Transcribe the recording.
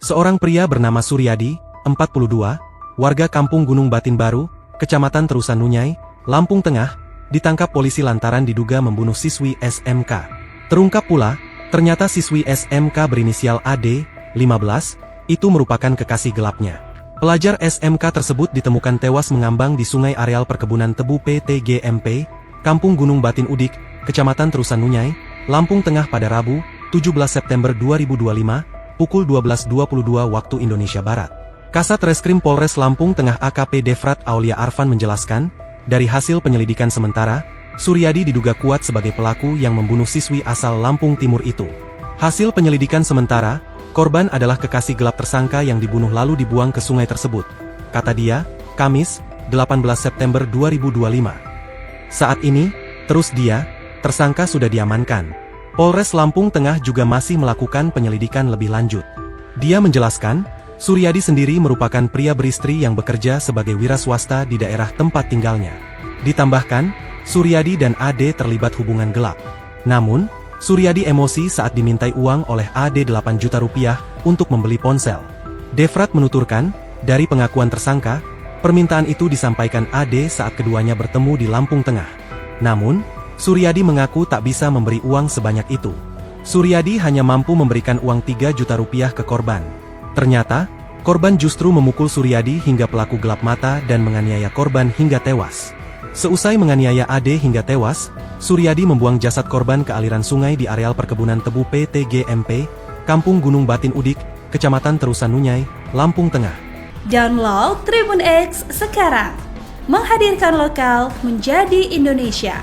Seorang pria bernama Suryadi, 42, warga Kampung Gunung Batin Baru, Kecamatan Terusan Nunyai, Lampung Tengah, ditangkap polisi lantaran diduga membunuh siswi SMK. Terungkap pula, ternyata siswi SMK berinisial AD, 15, itu merupakan kekasih gelapnya. Pelajar SMK tersebut ditemukan tewas mengambang di sungai areal perkebunan tebu PT GMP, Kampung Gunung Batin Udik, Kecamatan Terusan Nunyai, Lampung Tengah pada Rabu, 17 September 2025, pukul 12.22 waktu Indonesia Barat. Kasat Reskrim Polres Lampung Tengah AKP Defrat Aulia Arfan menjelaskan, dari hasil penyelidikan sementara, Suryadi diduga kuat sebagai pelaku yang membunuh siswi asal Lampung Timur itu. Hasil penyelidikan sementara, korban adalah kekasih gelap tersangka yang dibunuh lalu dibuang ke sungai tersebut. Kata dia, Kamis, 18 September 2025. Saat ini, terus dia, tersangka sudah diamankan. Polres Lampung Tengah juga masih melakukan penyelidikan lebih lanjut. Dia menjelaskan, Suryadi sendiri merupakan pria beristri yang bekerja sebagai wira swasta di daerah tempat tinggalnya. Ditambahkan, Suryadi dan AD terlibat hubungan gelap. Namun, Suryadi emosi saat dimintai uang oleh AD 8 juta rupiah untuk membeli ponsel. Defrat menuturkan, dari pengakuan tersangka, permintaan itu disampaikan AD saat keduanya bertemu di Lampung Tengah. Namun, Suryadi mengaku tak bisa memberi uang sebanyak itu. Suryadi hanya mampu memberikan uang 3 juta rupiah ke korban. Ternyata, korban justru memukul Suryadi hingga pelaku gelap mata dan menganiaya korban hingga tewas. Seusai menganiaya AD hingga tewas, Suryadi membuang jasad korban ke aliran sungai di areal perkebunan tebu PT GMP, Kampung Gunung Batin Udik, Kecamatan Terusan Nunyai, Lampung Tengah. Download Tribun X sekarang. Menghadirkan lokal menjadi Indonesia.